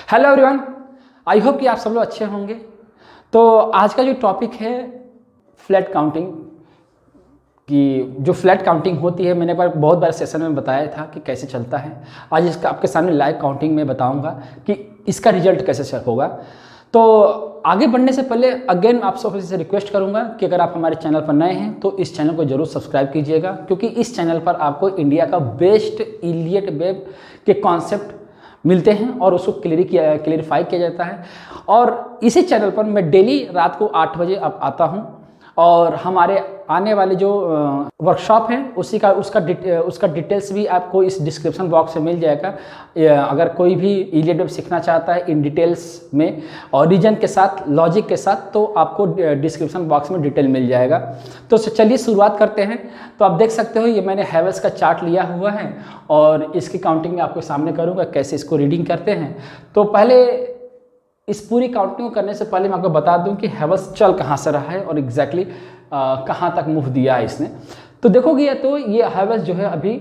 Hello everyone, I hope कि आप सब लोग अच्छे होंगे। तो आज का जो टॉपिक है फ्लैट काउंटिंग की, जो फ्लैट काउंटिंग होती है, मैंने बहुत बार सेशन में बताया था कि कैसे चलता है। आज इसका आपके सामने लाइव काउंटिंग में बताऊंगा कि इसका रिजल्ट कैसे होगा। तो आगे बढ़ने से पहले अगेन आप सबसे से रिक्वेस्ट करूंगा कि अगर आप हमारे चैनल पर नए हैं तो इस चैनल को जरूर सब्सक्राइब कीजिएगा, क्योंकि इस चैनल पर आपको इंडिया का बेस्ट इलियट वेब के कॉन्सेप्ट मिलते हैं और उसको क्लियरिफाई किया जाता है। और इसी चैनल पर मैं डेली रात को 8 बजे अब आता हूं और हमारे आने वाले जो वर्कशॉप है उसका डिटेल्स भी आपको इस डिस्क्रिप्शन बॉक्स में मिल जाएगा। अगर कोई भी इलियट वेब सीखना चाहता है इन डिटेल्स में और रीजन के साथ, लॉजिक के साथ, तो आपको डिस्क्रिप्शन बॉक्स में डिटेल मिल जाएगा। तो चलिए शुरुआत करते हैं। तो आप देख सकते हो ये मैंने हैवेल्स का चार्ट लिया हुआ है और इसकी काउंटिंग में आपके सामने करूँगा कैसे इसको रीडिंग करते हैं। तो पहले इस पूरी काउंटिंग को करने से पहले मैं आपको बता दूं कि हैवेल्स चल कहाँ से रहा है और एग्जैक्टली कहाँ तक मूव दिया है इसने। तो देखोगे तो ये हैवेल्स जो है अभी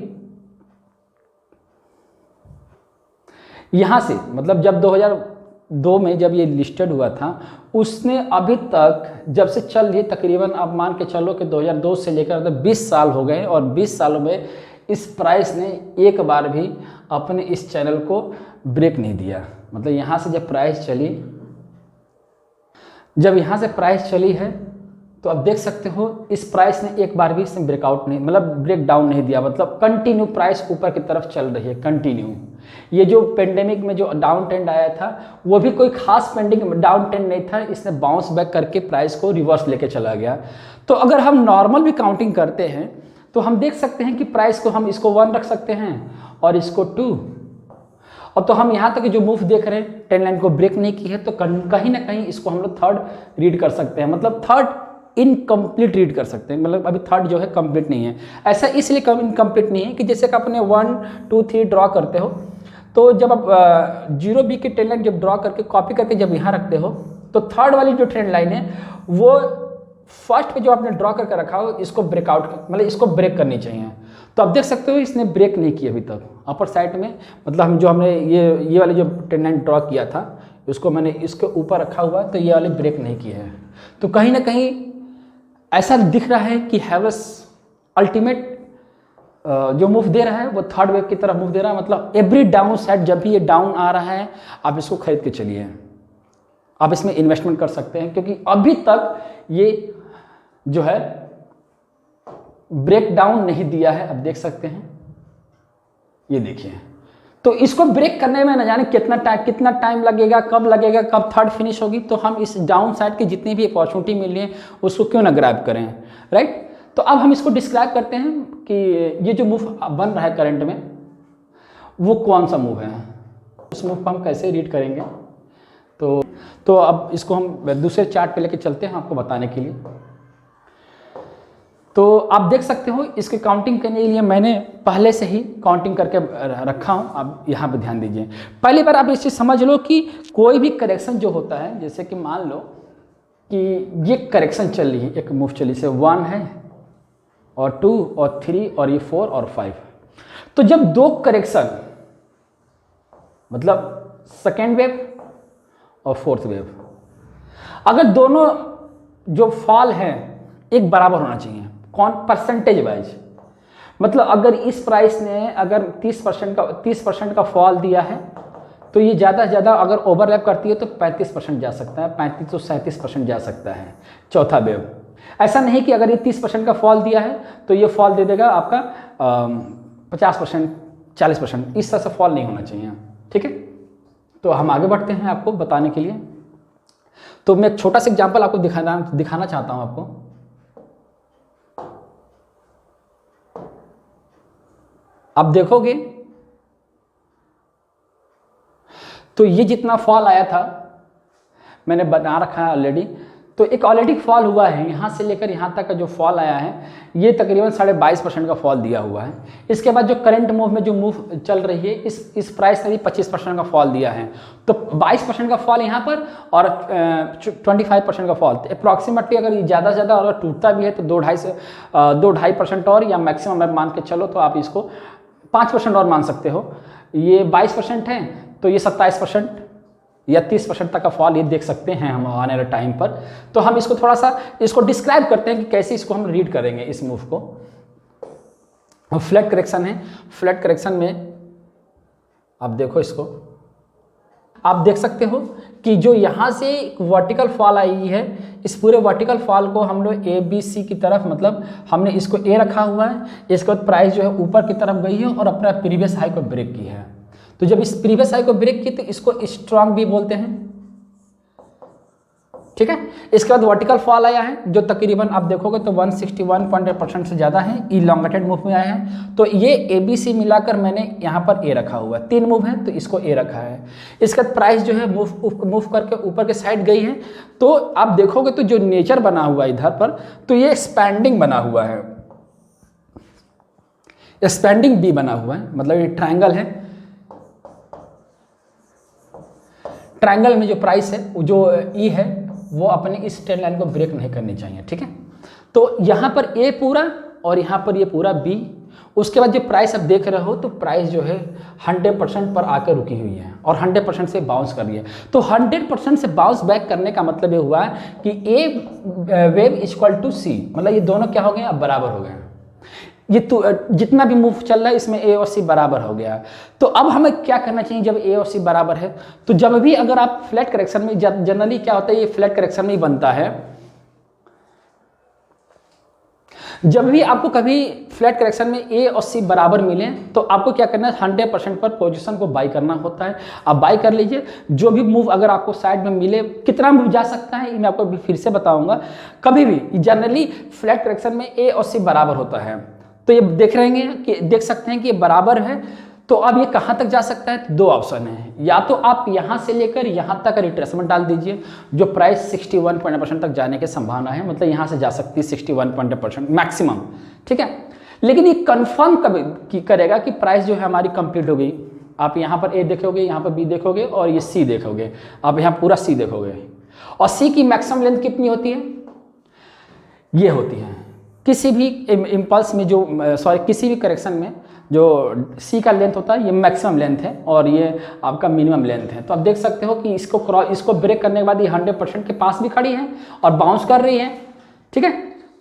यहाँ से, मतलब जब 2002 में जब ये लिस्टेड हुआ था, उसने अभी तक जब से चल रही, तकरीबन आप मान के चलो कि 2002 से लेकर 20 साल हो गए और 20 सालों में इस प्राइस ने एक बार भी अपने इस चैनल को ब्रेक नहीं दिया। मतलब यहाँ से जब प्राइस चली है तो आप देख सकते हो इस प्राइस ने एक बार भी इसमें ब्रेकआउट नहीं, मतलब ब्रेक डाउन नहीं दिया। मतलब कंटिन्यू प्राइस ऊपर की तरफ चल रही है, कंटिन्यू। ये जो पेंडेमिक में जो डाउन ट्रेंड आया था वो भी कोई खास डाउन ट्रेंड नहीं था, इसने बाउंस बैक करके प्राइस को रिवर्स लेके चला गया। तो अगर हम नॉर्मल भी काउंटिंग करते हैं तो हम देख सकते हैं कि प्राइस को हम इसको 1 रख सकते हैं और इसको 2। और तो हम यहाँ तक जो मूव देख रहे हैं, ट्रेंड लाइन को ब्रेक नहीं की है, तो कहीं ना कहीं इसको हम लोग थर्ड रीड कर सकते हैं, मतलब थर्ड इनकम्प्लीट रीड कर सकते हैं। मतलब अभी थर्ड जो है कंप्लीट नहीं है। ऐसा इसलिए इनकम्प्लीट नहीं है कि जैसे कि अपने 1, 2, 3 ड्रॉ करते हो, तो जब आप 0B की ट्रेंड लाइन जब ड्रॉ करके कॉपी करके जब यहाँ रखते हो, तो थर्ड वाली जो ट्रेंड लाइन है वो फर्स्ट पे जो आपने ड्रॉ करके रखा हो, इसको ब्रेकआउट, मतलब इसको ब्रेक करनी चाहिए। तो आप देख सकते हो इसने ब्रेक नहीं की अभी तक अपर साइड में। मतलब हमने ये वाली जो ट्रेंड लाइन ड्रॉ किया था, उसको मैंने इसके ऊपर रखा हुआ, तो ये वाली ब्रेक नहीं की है। तो कहीं ना कहीं ऐसा दिख रहा है कि हैवेल्स अल्टीमेट जो मूव दे रहा है वो थर्ड वेव की तरफ मूव दे रहा है। मतलब एवरी डाउन साइड जब भी ये डाउन आ रहा है, आप इसको खरीद के चलिए, आप इसमें इन्वेस्टमेंट कर सकते हैं, क्योंकि अभी तक ये जो है ब्रेक डाउन नहीं दिया है। आप देख सकते हैं, ये देखिए। तो इसको ब्रेक करने में न जाने कितना टाइम लगेगा, कब लगेगा, कब थर्ड फिनिश होगी। तो हम इस डाउन साइड की जितनी भी अपॉर्चुनिटी मिल रही है उसको क्यों ना ग्रैब करें, राइट। तो अब हम इसको डिस्क्राइब करते हैं कि ये जो मूव बन रहा है करंट में, वो कौन सा मूव है, उस मूव को हम कैसे रीड करेंगे। तो अब इसको हम दूसरे चार्ट पे लेके चलते हैं आपको बताने के लिए। तो आप देख सकते हो इसकी काउंटिंग करने के लिए मैंने पहले से ही काउंटिंग करके रखा हूं। आप यहाँ पे ध्यान दीजिए। पहली बार आप इस चीज़ समझ लो कि कोई भी करेक्शन जो होता है, जैसे कि मान लो कि ये करेक्शन चल रही है, एक मूव चली से 1 है और 2 और 3 और ये 4 और 5। तो जब दो करेक्शन, मतलब सेकेंड वेव और फोर्थ वेव, अगर दोनों जो फॉल है एक बराबर होना चाहिए, कौन परसेंटेज वाइज। मतलब अगर इस प्राइस ने अगर 30% का फॉल दिया है, तो ये ज़्यादा से ज़्यादा अगर ओवरलैप करती है तो 35% जा सकता है, 35 तो 37% जा सकता है चौथा वेव। ऐसा नहीं कि अगर ये 30% का फॉल दिया है तो ये फॉल दे देगा आपका 50%, 40%। इस तरह से फॉल नहीं होना चाहिए, ठीक है। तो हम आगे बढ़ते हैं आपको बताने के लिए। तो मैं एक छोटा सा एग्जांपल आपको दिखाना चाहता हूं आपको। आप देखोगे तो ये जितना फॉल आया था मैंने बना रखा है ऑलरेडी। तो एक ऑलरेडी फॉल हुआ है, यहाँ से लेकर यहाँ तक का जो फॉल आया है ये तकरीबन 22.5% का फॉल दिया हुआ है। इसके बाद जो करंट मूव में जो मूव चल रही है, इस प्राइस ने भी 25% का फॉल दिया है। तो 22% का फॉल यहाँ पर और 25% का फॉल। तो अप्रॉक्सीमेटली अगर ज़्यादा से ज़्यादा अगर टूटता भी है तो 2-2.5% और, या मैक्सिमम मान के चलो तो आप इसको 5% और मान सकते हो। ये 22% है तो ये 27%, या 30% तक का फॉल ये देख सकते हैं हम आने वाले टाइम पर। तो हम इसको थोड़ा सा इसको डिस्क्राइब करते हैं कि कैसे इसको हम रीड करेंगे इस मूव को। फ्लैट करेक्शन है, फ्लैट करेक्शन में आप देखो इसको, आप देख सकते हो कि जो यहाँ से वर्टिकल फॉल आई है, इस पूरे वर्टिकल फॉल को हम लोग ए बी सी की तरफ, मतलब हमने इसको ए रखा हुआ है, इसके बाद प्राइस जो है ऊपर की तरफ गई है और अपना प्रीवियस हाई को ब्रेक की है। तो जब इस प्रीवियस हाई को ब्रेक की तो इसको स्ट्रांग भी बोलते हैं, ठीक है। इसके बाद वर्टिकल फॉल आया है जो तकरीबन आप देखोगे तो 161.8% से ज़्यादा है, इलॉन्गेटेड मूव में आया है। तो ये ए बी सी मिलाकर मैंने यहाँ पर ए रखा हुआ है, 3 मूव है तो इसको ए रखा है। इसके बाद प्राइस जो है मूव करके ऊपर के साइड गई है। तो आप देखोगे तो जो नेचर बना हुआ है इधर पर, तो ये एक्सपैंडिंग बना हुआ है, एक्सपैंडिंग बी बना हुआ है, मतलब ये ट्रायंगल है। ट्रायंगल में जो प्राइस है, जो ई है, वो अपने इस ट्रेंड लाइन को ब्रेक नहीं करनी चाहिए, ठीक है। तो यहाँ पर ए पूरा और यहाँ पर ये पूरा बी। उसके बाद जो प्राइस आप देख रहे हो तो प्राइस जो है 100% पर आकर रुकी हुई है और 100% से बाउंस कर रही है। तो 100% से बाउंस बैक करने का मतलब ये हुआ कि ए वेव इक्वल टू सी, मतलब ये दोनों क्या हो गए, अब बराबर हो गए। ये तो जितना भी मूव चल रहा है इसमें ए और सी बराबर हो गया। तो अब हमें क्या करना चाहिए जब ए और सी बराबर है? तो जब भी अगर आप फ्लैट करेक्शन में, जनरली क्या होता है, ये फ्लैट करेक्शन में ही बनता है, जब भी आपको कभी फ्लैट करेक्शन में ए और सी बराबर मिले तो आपको क्या करना है, 100% पर पोजीशन को बाई करना होता है। आप बाई कर लीजिए। जो भी मूव अगर आपको साइड में मिले, कितना मूव जा सकता है ये मैं आपको फिर से बताऊंगा। कभी भी जनरली फ्लैट करेक्शन में ए और सी बराबर होता है। तो ये देख सकते हैं कि ये बराबर है। तो अब ये कहाँ तक जा सकता है? 2 ऑप्शन है, या तो आप यहाँ से लेकर यहाँ तक रिट्रेसमेंट डाल दीजिए, जो प्राइस 61% तक जाने की संभावना है, मतलब यहाँ से जा सकती है 61% मैक्सिमम, ठीक है। लेकिन ये कंफर्म कब करेगा कि प्राइस जो है हमारी कंप्लीट हो गई। आप यहाँ पर ए देखोगे, यहाँ पर बी देखोगे और ये सी देखोगे, आप यहाँ पूरा सी देखोगे। और सी की मैक्सिमम लेंथ कितनी होती है? ये होती है किसी भी इम्पल्स में, जो किसी भी करेक्शन में जो सी का लेंथ होता है ये मैक्सिमम लेंथ है और ये आपका मिनिमम लेंथ है। तो आप देख सकते हो कि इसको ब्रेक करने के बाद ये 100% के पास भी खड़ी है और बाउंस कर रही है, ठीक है।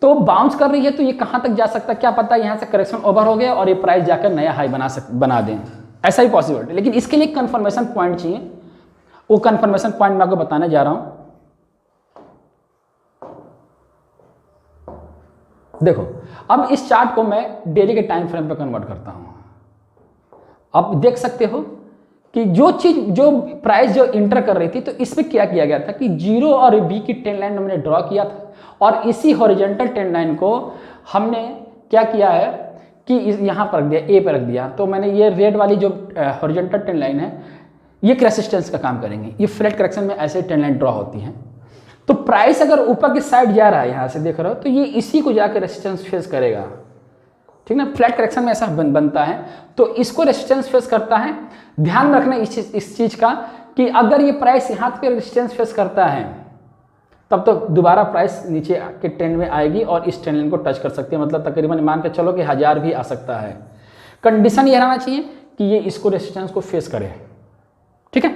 तो बाउंस कर रही है तो ये कहाँ तक जा सकता है क्या पता, यहाँ से करेक्शन ओवर हो गया और ये प्राइस जाकर नया हाई बना दें, ऐसा ही पॉसिबल है। लेकिन इसके लिए कन्फर्मेशन पॉइंट चाहिए, वो कन्फर्मेशन पॉइंट मैं आपको बताने जा रहा हूँ। देखो, अब इस चार्ट को मैं डेली के टाइम फ्रेम पे कन्वर्ट करता हूं। आप देख सकते हो कि जो प्राइस जो इंटर कर रही थी, तो इसमें क्या किया गया था कि 0 और बी की ट्रेंड लाइन हमने ड्रॉ किया था और इसी हॉरिजॉन्टल ट्रेंड लाइन को हमने क्या किया है कि यहाँ पर रख दिया, ए पर रख दिया। तो मैंने ये रेड वाली जो हॉरिजॉन्टल ट्रेंड लाइन है, ये रेसिस्टेंस का काम करेंगे। ये फ्लैट करेक्शन में ऐसे ट्रेंड लाइन ड्रॉ होती है। तो प्राइस अगर ऊपर की साइड जा रहा है, यहाँ से देख रहे हो, तो ये इसी को जाकर रेजिस्टेंस फेस करेगा, ठीक ना। फ्लैट करेक्शन में ऐसा बनता है, तो इसको रेजिस्टेंस फेस करता है। ध्यान रखना इस चीज का कि अगर ये प्राइस यहाँ पे रेजिस्टेंस फेस करता है तब तो दोबारा प्राइस नीचे के ट्रेंड में आएगी और इस ट्रेंड लाइन को टच कर सकती है, मतलब तकरीबन मान के चलो कि 1000 भी आ सकता है। कंडीशन ये रहना चाहिए कि ये इसको रेजिस्टेंस को फेस करे, ठीक है।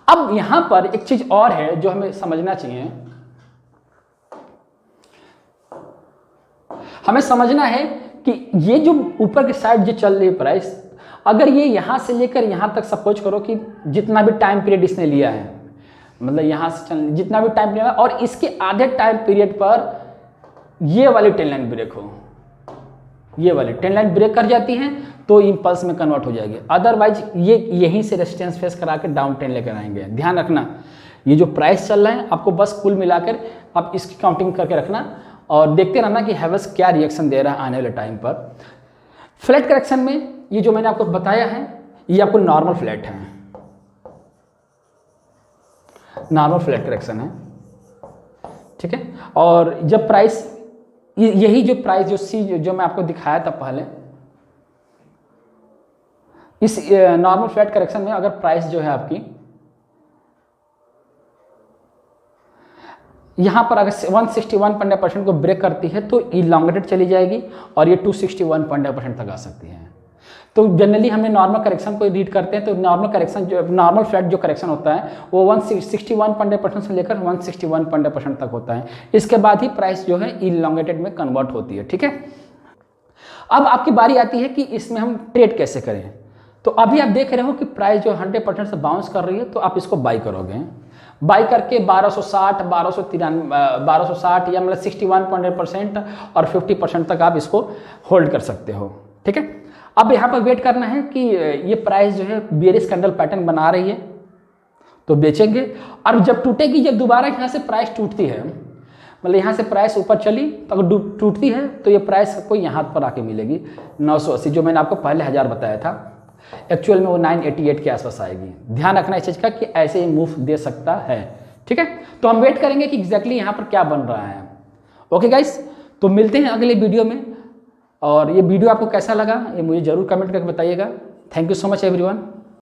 अब यहाँ पर एक चीज और है जो हमें समझना चाहिए। हमें समझना है कि ये जो ऊपर की साइड जो चल रही है प्राइस, अगर ये यहाँ से लेकर यहाँ तक सपोज करो कि जितना भी टाइम पीरियड इसने लिया है, मतलब यहाँ से जितना भी टाइम पीरियड और इसके आधे टाइम पीरियड पर ये वाली ट्रेंड लाइन ब्रेक हो, ये वाली ट्रेंड लाइन ब्रेक कर जाती है तो इम्पल्स में कन्वर्ट हो जाएगी। अदरवाइज ये यहीं से रेजिस्टेंस फेस करा के डाउन ट्रेंड लेकर आएंगे। ध्यान रखना, ये जो प्राइस चल रहा है आपको बस कुल मिलाकर आप इसकी काउंटिंग करके रखना और देखते रहना कि हैवेल्स क्या रिएक्शन दे रहा है आने वाले टाइम पर। फ्लैट करेक्शन में ये जो मैंने आपको बताया है, ये आपको नॉर्मल फ्लैट है, नॉर्मल फ्लैट करेक्शन है, ठीक है। और जब प्राइस यही जो प्राइस जो सी जो मैं आपको दिखाया था पहले, इस नॉर्मल फ्लैट करेक्शन में अगर प्राइस जो है आपकी यहाँ पर अगर 161% को ब्रेक करती है तो इलॉन्गेटेड चली जाएगी और ये 261% तक आ सकती है। तो जनरली हमने नॉर्मल करेक्शन को रीड करते हैं, तो नॉर्मल करेक्शन जो नॉर्मल फ्लैट जो करेक्शन होता है वो 161.8% से लेकर 161.8% तक होता है। इसके बाद ही प्राइस जो है इलॉन्गेटेड में कन्वर्ट होती है। ठीक है, अब आपकी बारी आती है कि इसमें हम ट्रेड कैसे करें। तो अभी आप देख रहे हो कि प्राइस जो 100% से बाउंस कर रही है, तो आप इसको बाई करोगे। बाई करके 1260 या मतलब 61.8% और 50% तक आप इसको होल्ड कर सकते हो। ठीक है, अब यहाँ पर वेट करना है कि ये प्राइस जो है बेयरिश कैंडल पैटर्न बना रही है तो बेचेंगे, और जब टूटेगी, जब दोबारा यहाँ से प्राइस टूटती है, मतलब यहाँ से प्राइस ऊपर चली तो अगर टूटती है तो ये प्राइस आपको यहाँ पर आके मिलेगी 980, जो मैंने आपको पहले 1000 बताया था, एक्चुअल में वो 988 के आसपास आएगी। ध्यान रखना इस चीज़ का कि ऐसे ही मूव दे सकता है। ठीक है, तो हम वेट करेंगे कि एग्जैक्टली यहाँ पर क्या बन रहा है। ओके गाइस, तो मिलते हैं अगले वीडियो में, और ये वीडियो आपको कैसा लगा ये मुझे ज़रूर कमेंट करके बताइएगा। Thank you so much everyone.